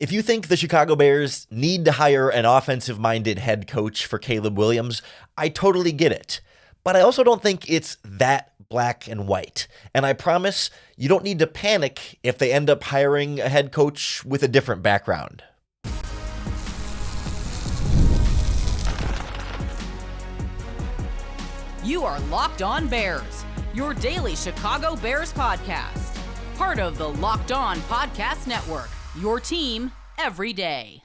If you think the Chicago Bears need to hire an offensive-minded head coach for Caleb Williams, I totally get it. But I also don't think it's that black and white. And I promise you don't need to panic if they end up hiring a head coach with a different background. You are Locked On Bears, your daily Chicago Bears podcast. Part of the Locked On Podcast Network, your team every day.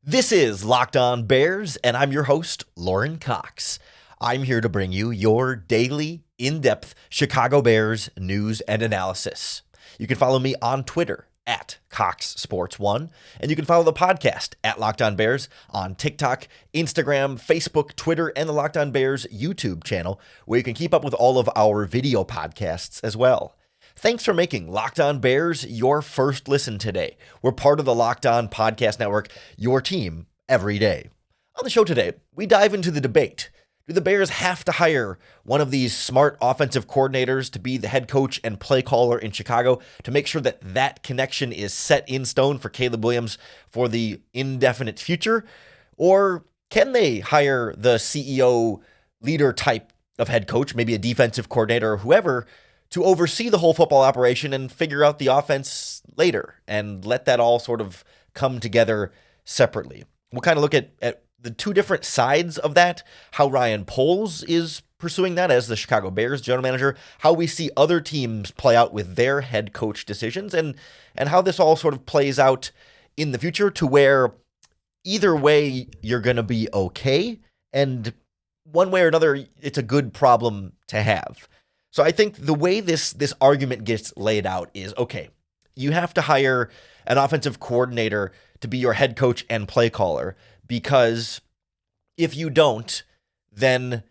This is Locked On Bears, and I'm your host, Lauren Cox. I'm here to bring you your daily, in-depth Chicago Bears news and analysis. You can follow me on Twitter at CoxSports1, and you can follow the podcast at Locked On Bears on TikTok, Instagram, Facebook, Twitter, and the Locked On Bears YouTube channel, where you can keep up with all of our video podcasts as well. Thanks for making Locked On Bears your first listen today. We're part of the Locked On Podcast Network, your team every day. On the show today, we dive into the debate. Do the Bears have to hire one of these smart offensive coordinators to be the head coach and play caller in Chicago to make sure that that connection is set in stone for Caleb Williams for the indefinite future? Or can they hire the CEO leader type of head coach, maybe a defensive coordinator or whoever, to oversee the whole football operation and figure out the offense later and let that all sort of come together separately? We'll kind of look at the two different sides of that, how Ryan Poles is pursuing that as the Chicago Bears general manager, how we see other teams play out with their head coach decisions, and how this all sort of plays out in the future to where either way you're going to be okay, and one way or another it's a good problem to have. So I think the way this argument gets laid out is, okay, you have to hire an offensive coordinator to be your head coach and play caller, because if you don't, then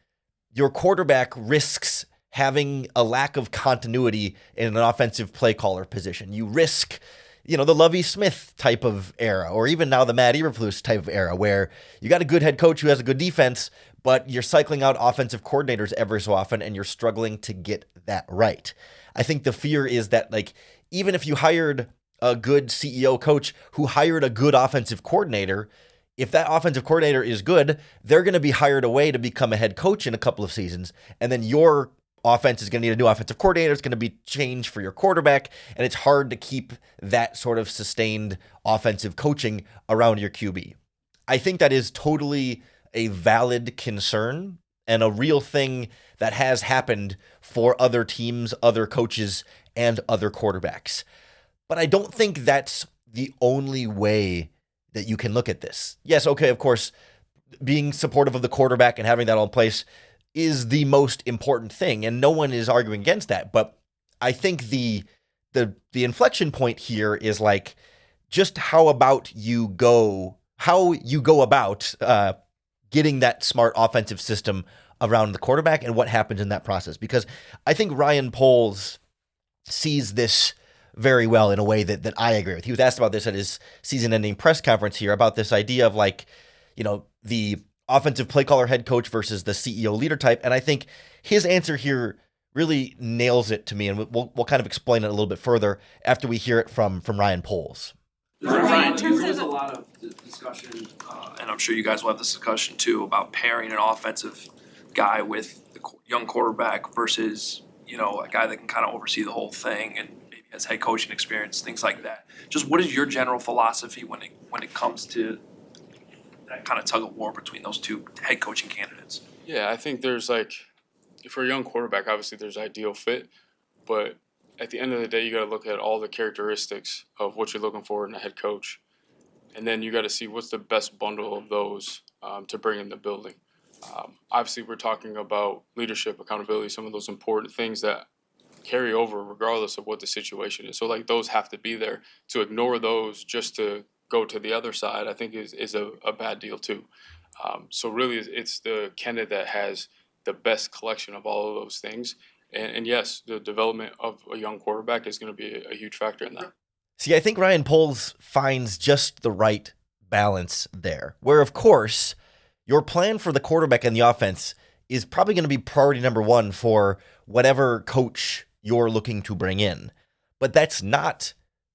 your quarterback risks having a lack of continuity in an offensive play caller position. You risk, the Lovie Smith type of era, or even now the Matt Eberflus type of era, where you got a good head coach who has a good defense, but you're cycling out offensive coordinators every so often, and you're struggling to get that right. I think the fear is that, even if you hired a good CEO coach who hired a good offensive coordinator, if that offensive coordinator is good, they're going to be hired away to become a head coach in a couple of seasons, and then your offense is going to need a new offensive coordinator. It's going to be changed for your quarterback, and it's hard to keep that sort of sustained offensive coaching around your QB. I think that is totally a valid concern and a real thing that has happened for other teams, other coaches, and other quarterbacks. But I don't think that's the only way that you can look at this. Yes, okay, of course, being supportive of the quarterback and having that all in place is the most important thing, and no one is arguing against that. But I think the inflection point here is just how you go about getting that smart offensive system around the quarterback and what happens in that process. Because I think Ryan Poles sees this very well in a way that I agree with. He was asked about this at his season-ending press conference here about this idea of the offensive play caller head coach versus the CEO leader type. And I think his answer here really nails it to me. And we'll kind of explain it a little bit further after we hear it from Ryan Poles. Ryan, there's a lot of discussion, and I'm sure you guys will have this discussion too, about pairing an offensive guy with the young quarterback versus, a guy that can kind of oversee the whole thing and maybe has head coaching experience, things like that. Just what is your general philosophy when it comes to that kind of tug of war between those two head coaching candidates? Yeah, I think there's for a young quarterback, obviously there's ideal fit, but at the end of the day, you got to look at all the characteristics of what you're looking for in a head coach. And then you got to see what's the best bundle of those to bring in the building. Obviously, we're talking about leadership, accountability, some of those important things that carry over regardless of what the situation is. So, those have to be there. To ignore those just to go to the other side, I think is a bad deal too. So really, it's the candidate that has the best collection of all of those things. And yes, the development of a young quarterback is going to be a huge factor in that. See, I think Ryan Poles finds just the right balance there, where, of course, your plan for the quarterback and the offense is probably going to be priority number one for whatever coach you're looking to bring in. But that's not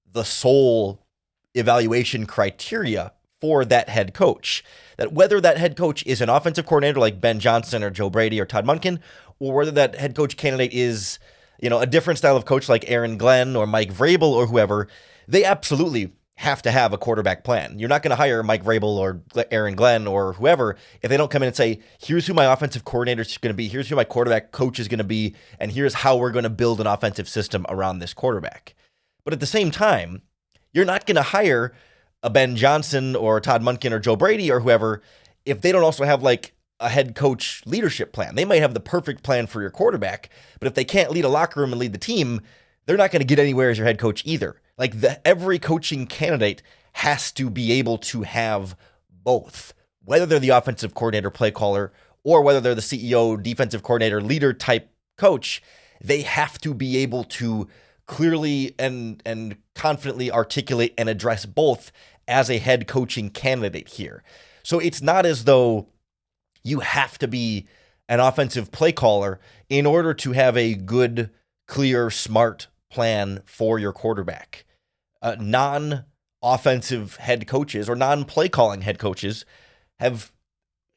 the sole evaluation criteria for that head coach. That whether that head coach is an offensive coordinator like Ben Johnson or Joe Brady or Todd Monken, or whether that head coach candidate is, a different style of coach like Aaron Glenn or Mike Vrabel or whoever, they absolutely have to have a quarterback plan. You're not going to hire Mike Vrabel or Aaron Glenn or whoever if they don't come in and say, here's who my offensive coordinator is going to be, here's who my quarterback coach is going to be, and here's how we're going to build an offensive system around this quarterback. But at the same time, you're not going to hire a Ben Johnson or Todd Monken or Joe Brady or whoever if they don't also have like a head coach leadership plan. They might have the perfect plan for your quarterback, but if they can't lead a locker room and lead the team, they're not going to get anywhere as your head coach either. Like every coaching candidate has to be able to have both, whether they're the offensive coordinator, play caller, or whether they're the CEO, defensive coordinator, leader type coach. They have to be able to clearly and confidently articulate and address both as a head coaching candidate here. So it's not as though you have to be an offensive play caller in order to have a good, clear, smart plan for your quarterback. Non-offensive head coaches or non-play calling head coaches have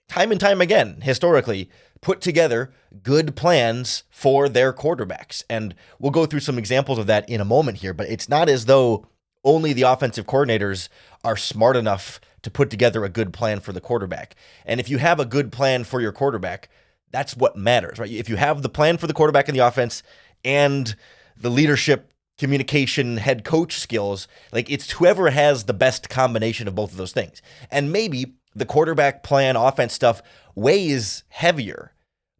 time and time again, historically, put together good plans for their quarterbacks. And we'll go through some examples of that in a moment here, but it's not as though only the offensive coordinators are smart enough to put together a good plan for the quarterback. And if you have a good plan for your quarterback, that's what matters, right? If you have the plan for the quarterback in the offense and the leadership, communication, head coach skills, like it's whoever has the best combination of both of those things. And maybe the quarterback plan, offense stuff weighs heavier,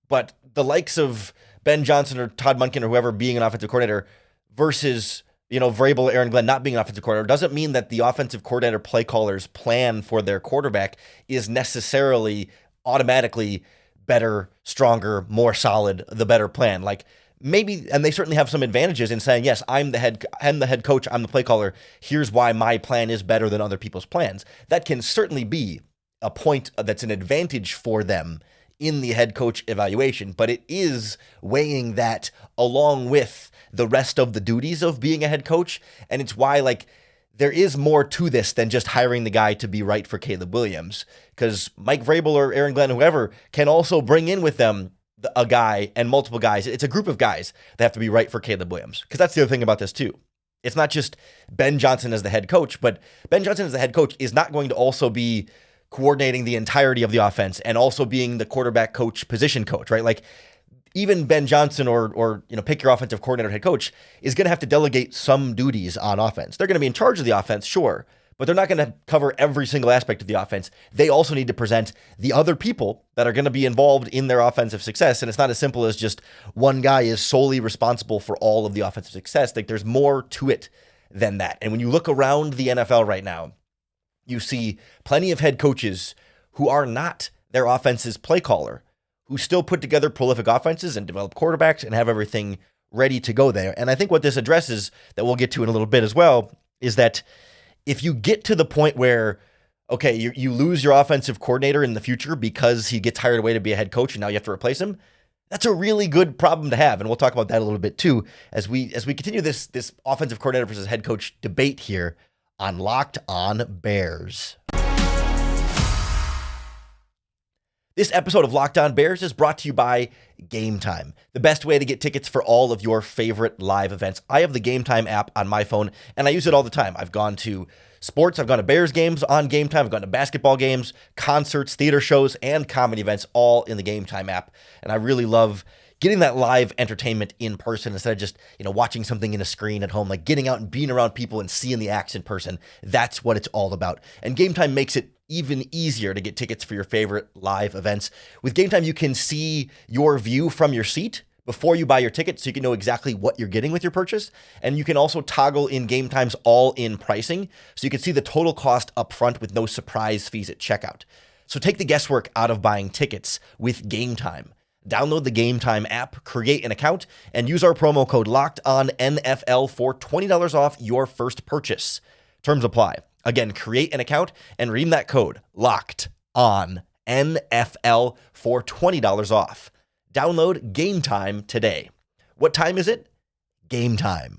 but the likes of Ben Johnson or Todd Monken or whoever being an offensive coordinator versus, Vrabel, Aaron Glenn not being an offensive coordinator doesn't mean that the offensive coordinator play caller's plan for their quarterback is necessarily automatically better, stronger, more solid, the better plan. Like maybe, and they certainly have some advantages in saying, yes, I'm the head coach, I'm the play caller. Here's why my plan is better than other people's plans. That can certainly be a point that's an advantage for them in the head coach evaluation, but it is weighing that along with the rest of the duties of being a head coach. And it's why, like, there is more to this than just hiring the guy to be right for Caleb Williams, because Mike Vrabel or Aaron Glenn, whoever, can also bring in with them a guy and multiple guys. It's a group of guys that have to be right for Caleb Williams, because that's the other thing about this too. It's not just Ben Johnson as the head coach, but Ben Johnson as the head coach is not going to also be coordinating the entirety of the offense and also being the quarterback coach, position coach, right? Like even Ben Johnson or pick your offensive coordinator, head coach is going to have to delegate some duties on offense. They're going to be in charge of the offense, sure, but they're not going to cover every single aspect of the offense. They also need to present the other people that are going to be involved in their offensive success. And it's not as simple as just one guy is solely responsible for all of the offensive success. Like there's more to it than that. And when you look around the NFL right now, you see plenty of head coaches who are not their offense's play caller, who still put together prolific offenses and develop quarterbacks and have everything ready to go there. And I think what this addresses, that we'll get to in a little bit as well, is that if you get to the point where, okay, you lose your offensive coordinator in the future because he gets hired away to be a head coach and now you have to replace him, that's a really good problem to have. And we'll talk about that a little bit too as we continue this offensive coordinator versus head coach debate here on Locked On Bears. This episode of Locked On Bears is brought to you by Gametime, the best way to get tickets for all of your favorite live events. I have the Gametime app on my phone, and I use it all the time. I've gone to sports, I've gone to Bears games on Gametime, I've gone to basketball games, concerts, theater shows, and comedy events, all in the Gametime app. And I really love getting that live entertainment in person instead of just, watching something in a screen at home, like getting out and being around people and seeing the acts in person. That's what it's all about. And Gametime makes it even easier to get tickets for your favorite live events. With Gametime, you can see your view from your seat before you buy your ticket, so you can know exactly what you're getting with your purchase. And you can also toggle in Gametime's all-in pricing, so you can see the total cost up front with no surprise fees at checkout. So take the guesswork out of buying tickets with Gametime. Download the Gametime app, create an account, and use our promo code LOCKEDONNFL for $20 off your first purchase. Terms apply. Again, create an account and redeem that code LOCKEDONNFL for $20 off. Download Gametime today. What time is it? Gametime.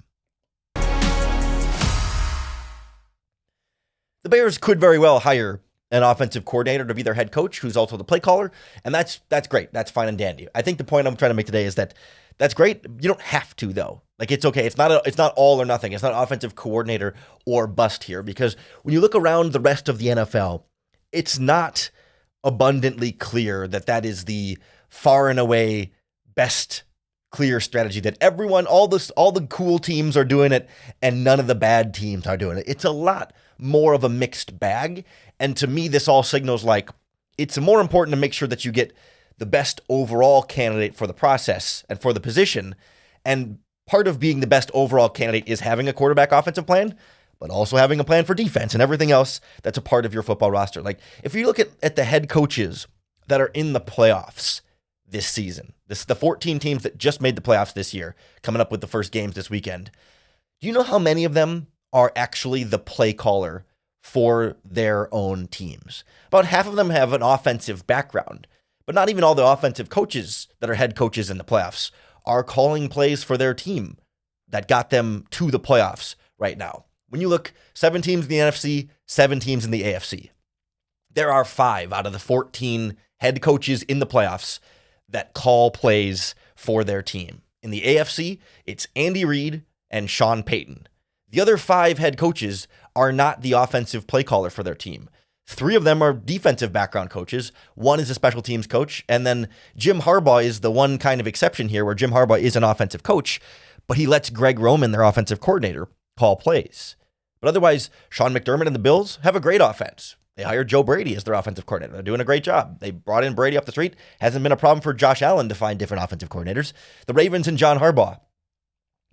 Bears could very well hire an offensive coordinator to be their head coach, who's also the play caller, and that's great. That's fine and dandy. I think the point I'm trying to make today is that that's great. You don't have to, though. Like, it's okay. It's not all or nothing. It's not offensive coordinator or bust here, because when you look around the rest of the NFL, it's not abundantly clear that that is the far and away best clear strategy, that everyone, all the cool teams are doing it and none of the bad teams are doing it. It's a lot more of a mixed bag. And to me, this all signals like it's more important to make sure that you get the best overall candidate for the process and for the position. And part of being the best overall candidate is having a quarterback offensive plan, but also having a plan for defense and everything else that's a part of your football roster. Like, if you look at the head coaches that are in the playoffs this season, the 14 teams that just made the playoffs this year, coming up with the first games this weekend, do you know how many of them are actually the play caller for their own teams? About half of them have an offensive background, but not even all the offensive coaches that are head coaches in the playoffs are calling plays for their team that got them to the playoffs right now. When you look, 7 teams in the NFC, 7 teams in the AFC. There are 5 out of the 14 head coaches in the playoffs that call plays for their team. In the AFC, it's Andy Reid and Sean Payton. The other 5 head coaches are not the offensive play caller for their team. 3 of them are defensive background coaches. 1 is a special teams coach. And then Jim Harbaugh is the one kind of exception here, where Jim Harbaugh is an offensive coach, but he lets Greg Roman, their offensive coordinator, call plays. But otherwise, Sean McDermott and the Bills have a great offense. They hired Joe Brady as their offensive coordinator. They're doing a great job. They brought in Brady up the street. Hasn't been a problem for Josh Allen to find different offensive coordinators. The Ravens and John Harbaugh.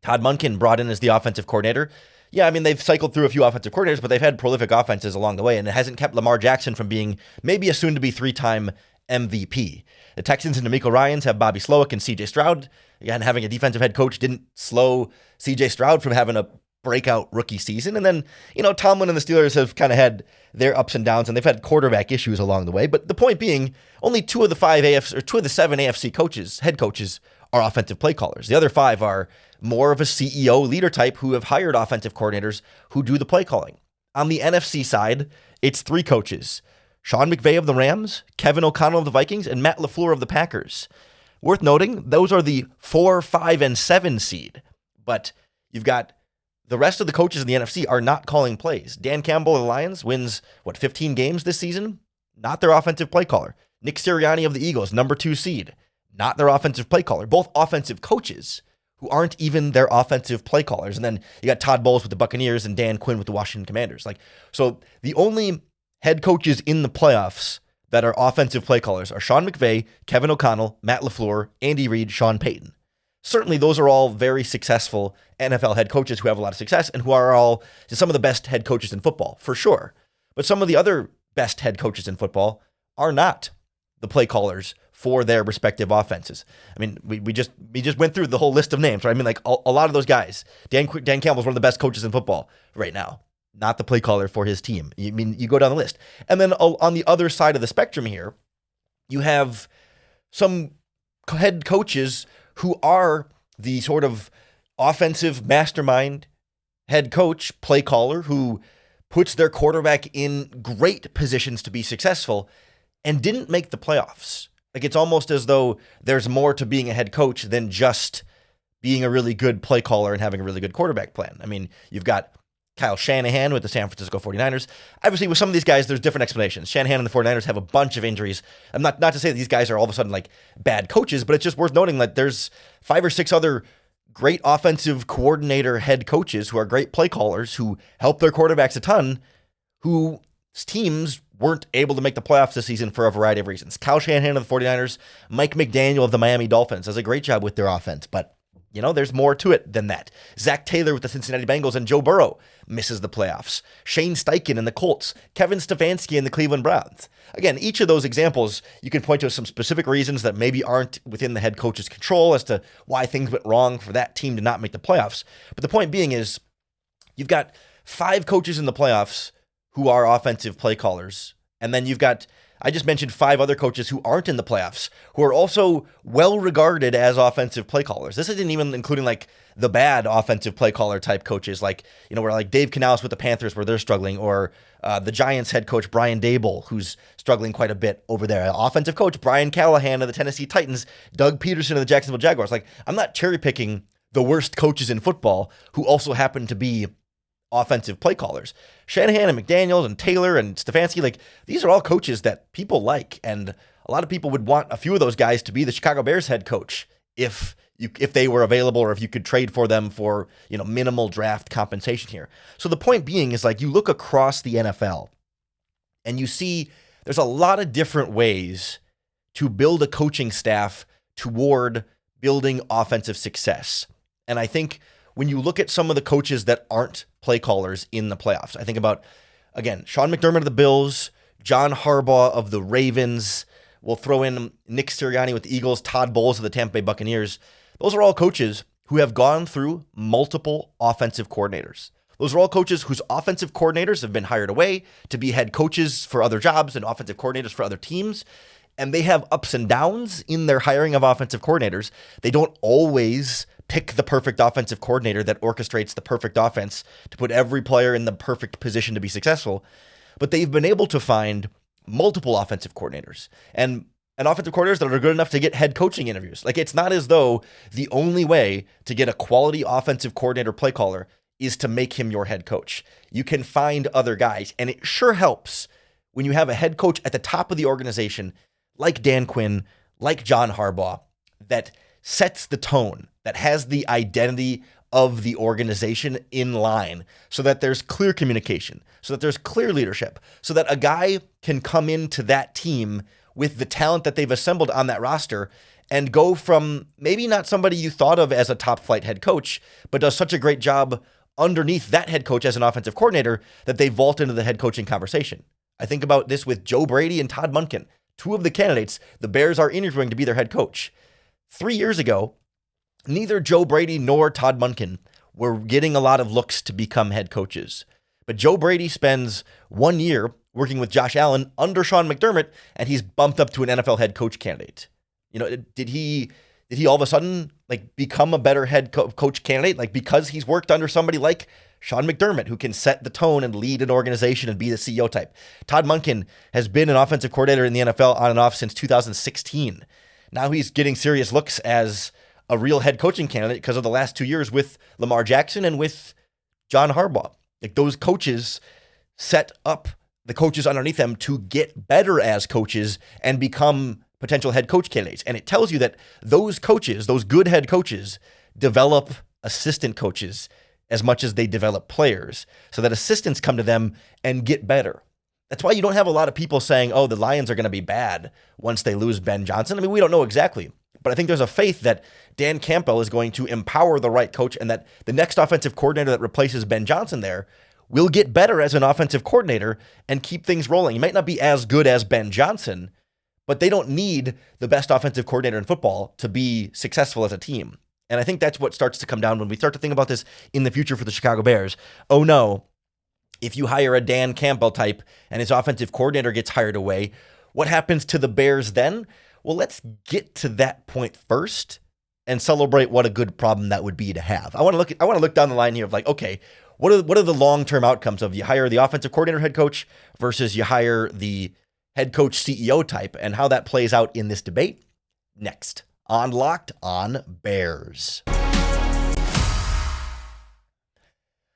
Todd Monken brought in as the offensive coordinator. Yeah, I mean, they've cycled through a few offensive coordinators, but they've had prolific offenses along the way, and it hasn't kept Lamar Jackson from being maybe a soon-to-be 3-time MVP. The Texans and DeMeco Ryans have Bobby Slowick and C.J. Stroud. Again, having a defensive head coach didn't slow C.J. Stroud from having a breakout rookie season. And then, Tomlin and the Steelers have kind of had their ups and downs, and they've had quarterback issues along the way. But the point being, only 2 of the 7 AFC head coaches are offensive play callers. The other 5 are more of a CEO leader type who have hired offensive coordinators who do the play calling. On the NFC side, it's 3 coaches: Sean McVay of the Rams, Kevin O'Connell of the Vikings, and Matt LaFleur of the Packers. Worth noting, those are the 4, 5, and 7 seed. But you've got the rest of the coaches in the NFC are not calling plays. Dan Campbell of the Lions wins, 15 games this season? Not their offensive play caller. Nick Sirianni of the Eagles, number 2 seed. Not their offensive play caller. Both offensive coaches who aren't even their offensive play callers. And then you got Todd Bowles with the Buccaneers and Dan Quinn with the Washington Commanders. So the only head coaches in the playoffs that are offensive play callers are Sean McVay, Kevin O'Connell, Matt LaFleur, Andy Reid, Sean Payton. Certainly, those are all very successful NFL head coaches who have a lot of success and who are all some of the best head coaches in football, for sure. But some of the other best head coaches in football are not the play callers for their respective offenses. I mean, we just went through the whole list of names, right? I mean, like a lot of those guys. Dan Campbell's one of the best coaches in football right now, not the play caller for his team. You go down the list. And then on the other side of the spectrum here, you have some head coaches who are the sort of offensive mastermind head coach, play caller, who puts their quarterback in great positions to be successful and didn't make the playoffs. Like, it's almost as though there's more to being a head coach than just being a really good play caller and having a really good quarterback plan. I mean, you've got Kyle Shanahan with the San Francisco 49ers. Obviously, with some of these guys, there's different explanations. Shanahan and the 49ers have a bunch of injuries. I'm not to say that these guys are all of a sudden like bad coaches, but it's just worth noting that there's 5 or 6 other great offensive coordinator head coaches who are great play callers who help their quarterbacks a ton, whose teams weren't able to make the playoffs this season for a variety of reasons. Kyle Shanahan of the 49ers, Mike McDaniel of the Miami Dolphins does a great job with their offense, but there's more to it than that. Zach Taylor with the Cincinnati Bengals and Joe Burrow misses the playoffs. Shane Steichen and the Colts. Kevin Stefanski and the Cleveland Browns. Again, each of those examples, you can point to some specific reasons that maybe aren't within the head coach's control as to why things went wrong for that team to not make the playoffs. But the point being is, you've got 5 coaches in the playoffs who are offensive play callers. And then you've got, I just mentioned 5 other coaches who aren't in the playoffs, who are also well regarded as offensive play callers. This isn't even including like the bad offensive play caller type coaches, like, where like Dave Canales with the Panthers where they're struggling, or the Giants head coach Brian Dable, who's struggling quite a bit over there. Offensive coach Brian Callahan of the Tennessee Titans, Doug Peterson of the Jacksonville Jaguars. Like, I'm not cherry picking the worst coaches in football who also happen to be offensive play callers. Shanahan and McDaniels and Taylor and Stefanski, like, these are all coaches that people like, and a lot of people would want a few of those guys to be the Chicago Bears head coach if they were available, or if you could trade for them for, minimal draft compensation here. So the point being is, like, you look across the NFL and you see there's a lot of different ways to build a coaching staff toward building offensive success. And I think when you look at some of the coaches that aren't play callers in the playoffs, I think about, again, Sean McDermott of the Bills, John Harbaugh of the Ravens. We'll throw in Nick Sirianni with the Eagles, Todd Bowles of the Tampa Bay Buccaneers. Those are all coaches who have gone through multiple offensive coordinators. Those are all coaches whose offensive coordinators have been hired away to be head coaches for other jobs and offensive coordinators for other teams. And they have ups and downs in their hiring of offensive coordinators. They don't always pick the perfect offensive coordinator that orchestrates the perfect offense to put every player in the perfect position to be successful. But they've been able to find multiple offensive coordinators and offensive coordinators that are good enough to get head coaching interviews. Like, it's not as though the only way to get a quality offensive coordinator play caller is to make him your head coach. You can find other guys, and it sure helps when you have a head coach at the top of the organization like Dan Quinn, like John Harbaugh, that sets the tone, that has the identity of the organization in line, so that there's clear communication, so that there's clear leadership, so that a guy can come into that team with the talent that they've assembled on that roster and go from maybe not somebody you thought of as a top flight head coach, but does such a great job underneath that head coach as an offensive coordinator that they vault into the head coaching conversation. I think about this with Joe Brady and Todd Monken, two of the candidates the Bears are interviewing to be their head coach. 3 years ago, neither Joe Brady nor Todd Monken were getting a lot of looks to become head coaches. But Joe Brady spends 1 year working with Josh Allen under Sean McDermott, and he's bumped up to an NFL head coach candidate. Did he all of a sudden become a better head coach candidate? Because he's worked under somebody like Sean McDermott, who can set the tone and lead an organization and be the CEO type. Todd Monken has been an offensive coordinator in the NFL on and off since 2016. Now he's getting serious looks as a real head coaching candidate because of the last 2 years with Lamar Jackson and with John Harbaugh. Those coaches set up the coaches underneath them to get better as coaches and become potential head coach candidates. And it tells you that those coaches, those good head coaches, develop assistant coaches as much as they develop players, so that assistants come to them and get better. That's why you don't have a lot of people saying, oh, the Lions are going to be bad once they lose Ben Johnson. I mean, we don't know exactly. But I think there's a faith that Dan Campbell is going to empower the right coach, and that the next offensive coordinator that replaces Ben Johnson there will get better as an offensive coordinator and keep things rolling. He might not be as good as Ben Johnson, but they don't need the best offensive coordinator in football to be successful as a team. And I think that's what starts to come down when we start to think about this in the future for the Chicago Bears. Oh no, if you hire a Dan Campbell type and his offensive coordinator gets hired away, what happens to the Bears then? Well, let's get to that point first and celebrate what a good problem that would be to have. I want to look down the line here of okay, what are the long-term outcomes of you hire the offensive coordinator head coach versus you hire the head coach CEO type, and how that plays out in this debate next on Locked On Bears.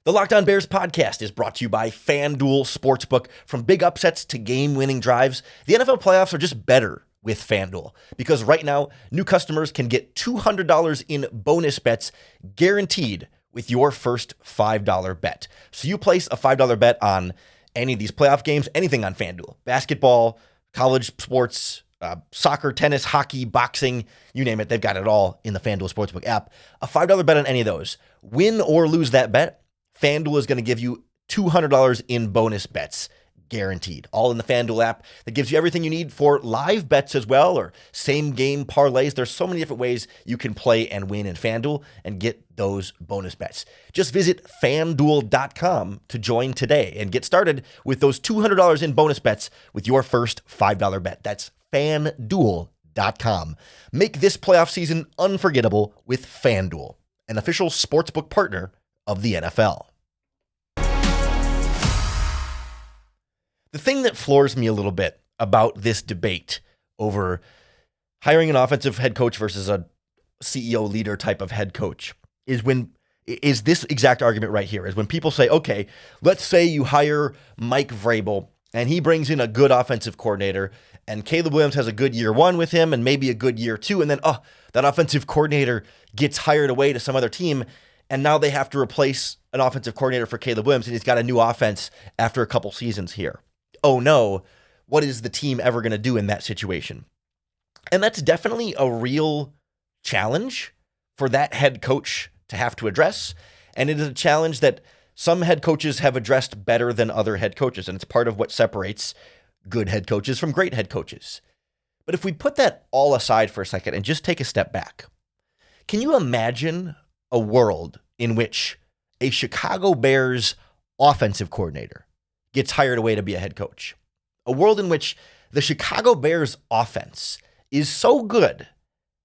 The Locked On Bears podcast is brought to you by FanDuel Sportsbook. From big upsets to game-winning drives, the NFL playoffs are just better with FanDuel, because right now, new customers can get $200 in bonus bets guaranteed with your first $5 bet. So you place a $5 bet on any of these playoff games, anything on FanDuel, basketball, college sports, soccer, tennis, hockey, boxing, you name it, they've got it all in the FanDuel Sportsbook app. A $5 bet on any of those. Win or lose that bet, FanDuel is going to give you $200 in bonus bets, guaranteed. All in the FanDuel app that gives you everything you need for live bets as well, or same game parlays. There's so many different ways you can play and win in FanDuel and get those bonus bets. Just visit FanDuel.com to join today and get started with those $200 in bonus bets with your first $5 bet. That's FanDuel.com. Make this playoff season unforgettable with FanDuel, an official sportsbook partner of the NFL. The thing that floors me a little bit about this debate over hiring an offensive head coach versus a CEO leader type of head coach is this exact argument right here, is when people say, okay, let's say you hire Mike Vrabel and he brings in a good offensive coordinator and Caleb Williams has a good year one with him and maybe a good year two. And then, that offensive coordinator gets hired away to some other team. And now they have to replace an offensive coordinator for Caleb Williams and he's got a new offense after a couple seasons here. Oh no, what is the team ever going to do in that situation? And that's definitely a real challenge for that head coach to have to address. And it is a challenge that some head coaches have addressed better than other head coaches. And it's part of what separates good head coaches from great head coaches. But if we put that all aside for a second and just take a step back, can you imagine a world in which a Chicago Bears offensive coordinator gets hired away to be a head coach? A world in which the Chicago Bears offense is so good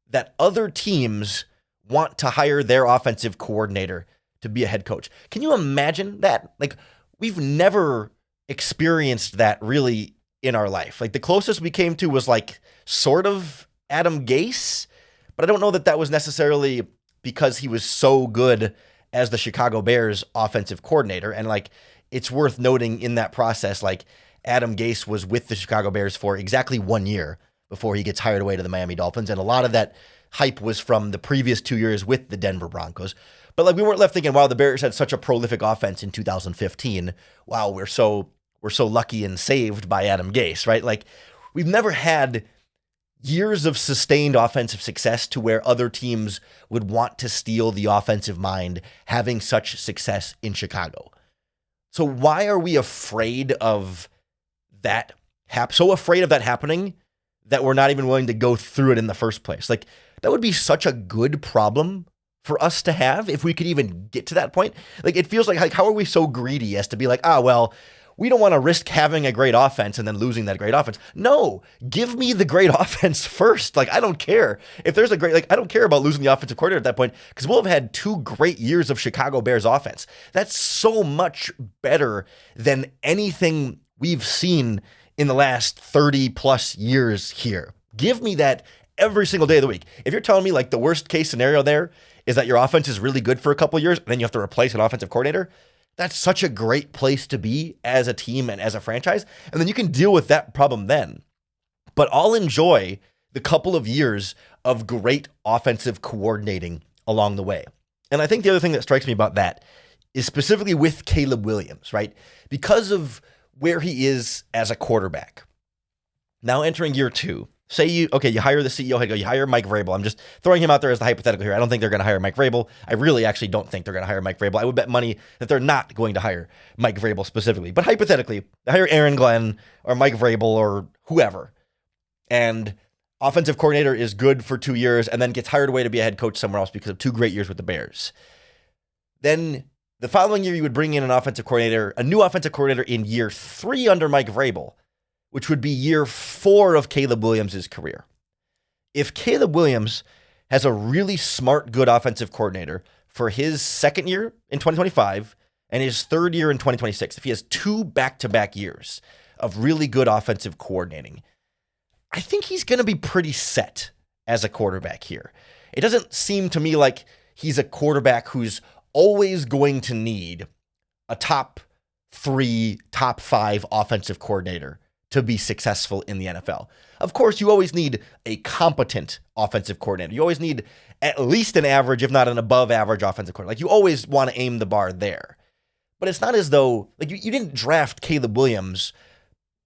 that other teams want to hire their offensive coordinator to be a head coach. Can you imagine that? Like, we've never experienced that really in our life. Like, the closest we came to was like sort of Adam Gase, but I don't know that that was necessarily because he was so good as the Chicago Bears offensive coordinator. And like, it's worth noting in that process, like Adam Gase was with the Chicago Bears for exactly 1 year before he gets hired away to the Miami Dolphins. And a lot of that hype was from the previous 2 years with the Denver Broncos. But like, we weren't left thinking, wow, the Bears had such a prolific offense in 2015. Wow, we're so lucky and saved by Adam Gase, right? Like, we've never had years of sustained offensive success to where other teams would want to steal the offensive mind having such success in Chicago. So why are we afraid of that? So afraid of that happening that we're not even willing to go through it in the first place? Like, that would be such a good problem for us to have if we could even get to that point. Like, it feels like how are we so greedy as to be like, well, we don't want to risk having a great offense and then losing that great offense. No, give me the great offense first. Like, I don't care if there's a great, I don't care about losing the offensive coordinator at that point, because we'll have had 2 great years of Chicago Bears offense. That's so much better than anything we've seen in the last 30 plus years here. Give me that every single day of the week. If you're telling me like the worst case scenario there is that your offense is really good for a couple of years and then you have to replace an offensive coordinator, that's such a great place to be as a team and as a franchise. And then you can deal with that problem then. But I'll enjoy the couple of years of great offensive coordinating along the way. And I think the other thing that strikes me about that is specifically with Caleb Williams, right? Because of where he is as a quarterback. Now entering year 2, say you hire the CEO head coach, you hire Mike Vrabel. I'm just throwing him out there as the hypothetical here. I don't think they're going to hire Mike Vrabel. I really actually don't think they're going to hire Mike Vrabel. I would bet money that they're not going to hire Mike Vrabel specifically. But hypothetically, they hire Aaron Glenn or Mike Vrabel or whoever. And offensive coordinator is good for 2 years and then gets hired away to be a head coach somewhere else because of 2 great years with the Bears. Then the following year, you would bring in a new offensive coordinator in year 3 under Mike Vrabel, which would be year 4 of Caleb Williams' career. If Caleb Williams has a really smart, good offensive coordinator for his second year in 2025 and his third year in 2026, if he has 2 back-to-back years of really good offensive coordinating, I think he's going to be pretty set as a quarterback here. It doesn't seem to me like he's a quarterback who's always going to need a top 3, top 5 offensive coordinator to be successful in the NFL. Of course, you always need a competent offensive coordinator. You always need at least an average, if not an above average offensive coordinator. Like, you always want to aim the bar there. But it's not as though, like, you didn't draft Caleb Williams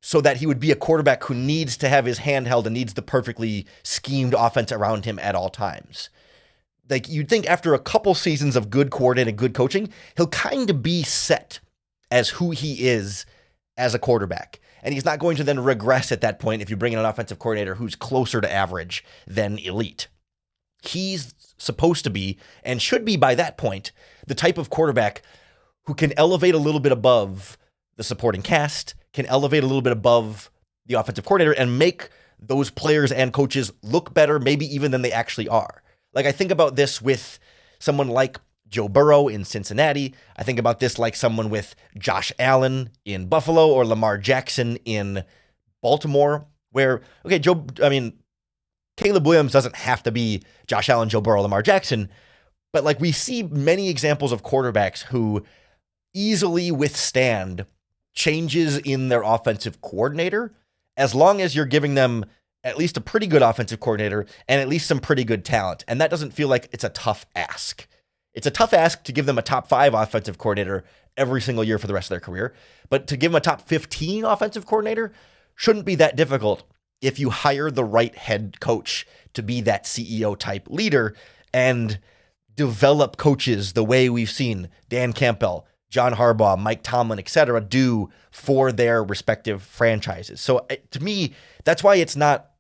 so that he would be a quarterback who needs to have his hand held and needs the perfectly schemed offense around him at all times. Like, you'd think after a couple seasons of good coordinating, good coaching, he'll kind of be set as who he is as a quarterback. And he's not going to then regress at that point if you bring in an offensive coordinator who's closer to average than elite. He's supposed to be, and should be by that point, the type of quarterback who can elevate a little bit above the supporting cast, can elevate a little bit above the offensive coordinator, and make those players and coaches look better, maybe even than they actually are. Like, I think about this with someone like Joe Burrow in Cincinnati. I think about this like someone with Josh Allen in Buffalo or Lamar Jackson in Baltimore, where, Caleb Williams doesn't have to be Josh Allen, Joe Burrow, Lamar Jackson, but like we see many examples of quarterbacks who easily withstand changes in their offensive coordinator as long as you're giving them at least a pretty good offensive coordinator and at least some pretty good talent. And that doesn't feel like it's a tough ask. It's a tough ask to give them a top 5 offensive coordinator every single year for the rest of their career, but to give them a top 15 offensive coordinator shouldn't be that difficult if you hire the right head coach to be that CEO type leader and develop coaches the way we've seen Dan Campbell, John Harbaugh, Mike Tomlin, etc. do for their respective franchises. So to me, that's why it's not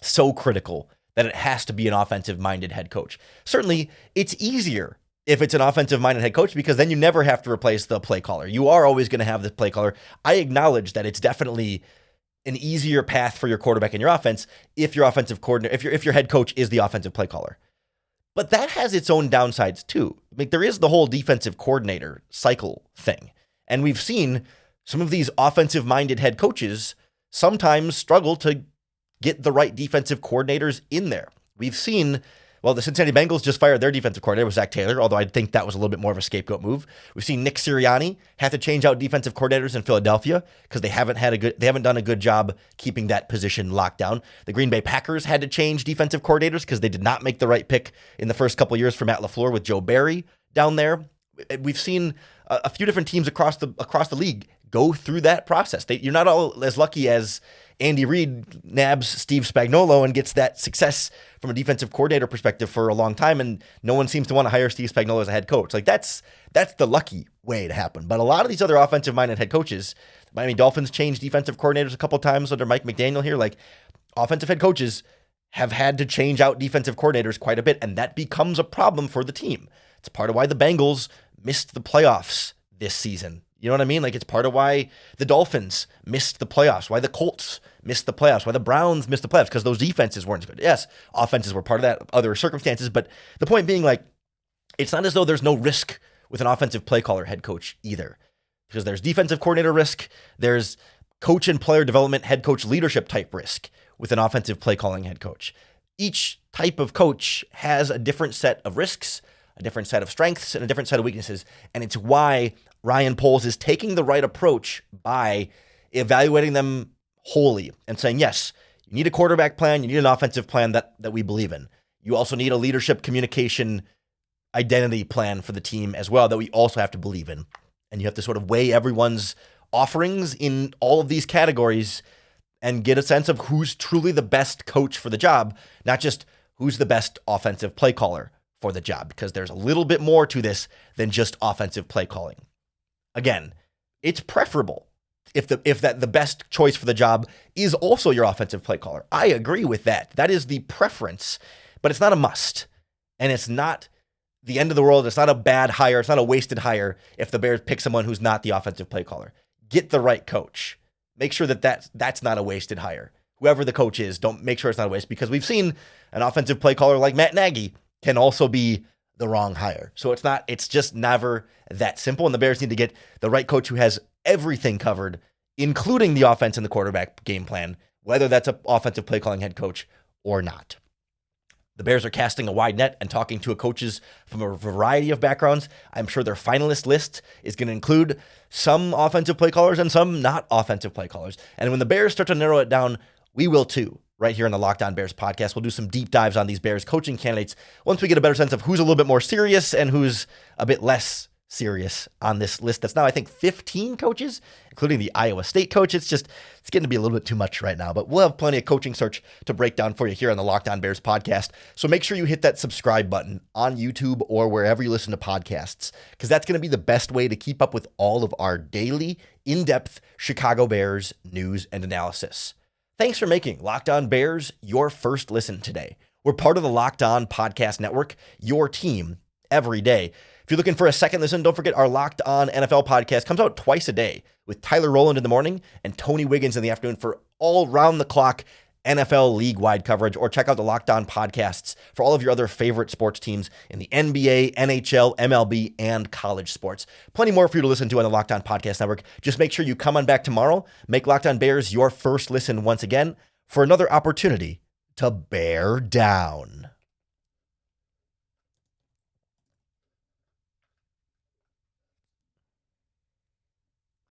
so critical that it has to be an offensive-minded head coach. Certainly, it's easier if it's an offensive-minded head coach because then you never have to replace the play caller. You are always going to have the play caller. I acknowledge that it's definitely an easier path for your quarterback in your offense if your offensive coordinator, if your head coach is the offensive play caller. But that has its own downsides too. There is the whole defensive coordinator cycle thing. And we've seen some of these offensive-minded head coaches sometimes struggle to get the right defensive coordinators in there. We've seen, the Cincinnati Bengals just fired their defensive coordinator, Zach Taylor, although I think that was a little bit more of a scapegoat move. We've seen Nick Sirianni have to change out defensive coordinators in Philadelphia because they haven't done a good job keeping that position locked down. The Green Bay Packers had to change defensive coordinators because they did not make the right pick in the first couple of years for Matt LaFleur with Joe Barry down there. We've seen a few different teams across the league go through that process. You're not all as lucky as Andy Reid nabs Steve Spagnuolo and gets that success from a defensive coordinator perspective for a long time, and no one seems to want to hire Steve Spagnuolo as a head coach. Like that's the lucky way to happen. But a lot of these other offensive-minded head coaches, the Miami Dolphins changed defensive coordinators a couple times under Mike McDaniel here. Like offensive head coaches have had to change out defensive coordinators quite a bit, and that becomes a problem for the team. It's part of why the Bengals missed the playoffs this season. You know what I mean? Like it's part of why the Dolphins missed the playoffs, why the Colts missed the playoffs, why the Browns missed the playoffs, because those defenses weren't as good. Yes, offenses were part of that, other circumstances, but the point being, like, it's not as though there's no risk with an offensive play caller head coach either, because there's defensive coordinator risk, there's coach and player development head coach leadership type risk with an offensive play calling head coach. Each type of coach has a different set of risks, a different set of strengths, and a different set of weaknesses, and it's why Ryan Poles is taking the right approach by evaluating them wholly and saying, yes, you need a quarterback plan, you need an offensive plan that we believe in. You also need a leadership, communication, identity plan for the team as well that we also have to believe in. And you have to sort of weigh everyone's offerings in all of these categories and get a sense of who's truly the best coach for the job, not just who's the best offensive play caller for the job, because there's a little bit more to this than just offensive play calling. Again, it's preferable if the best choice for the job is also your offensive play caller. I agree with that. That is the preference, but it's not a must. And it's not the end of the world. It's not a bad hire. It's not a wasted hire if the Bears pick someone who's not the offensive play caller. Get the right coach. Make sure that's not a wasted hire. Whoever the coach is, don't make sure it's not a waste, because we've seen an offensive play caller like Matt Nagy can also be the wrong hire. So it's just never that simple. And the Bears need to get the right coach who has everything covered, including the offense and the quarterback game plan, whether that's an offensive play calling head coach or not. The Bears are casting a wide net and talking to coaches from a variety of backgrounds. I'm sure their finalist list is going to include some offensive play callers and some not offensive play callers. And when the Bears start to narrow it down, we will too. Right here on the Locked On Bears podcast, we'll do some deep dives on these Bears coaching candidates once we get a better sense of who's a little bit more serious and who's a bit less serious on this list. That's now, I think, 15 coaches, including the Iowa State coach. It's getting to be a little bit too much right now, but we'll have plenty of coaching search to break down for you here on the Locked On Bears podcast. So make sure you hit that subscribe button on YouTube or wherever you listen to podcasts, because that's going to be the best way to keep up with all of our daily, in-depth Chicago Bears news and analysis. Thanks for making Locked On Bears your first listen today. We're part of the Locked On Podcast Network, your team every day. If you're looking for a second listen, don't forget our Locked On NFL podcast comes out twice a day with Tyler Rowland in the morning and Tony Wiggins in the afternoon for all round the clock NFL league-wide coverage, or check out the Locked On podcasts for all of your other favorite sports teams in the NBA, NHL, MLB, and college sports. Plenty more for you to listen to on the Locked On Podcast Network. Just make sure you come on back tomorrow, make Locked On Bears your first listen once again for another opportunity to bear down.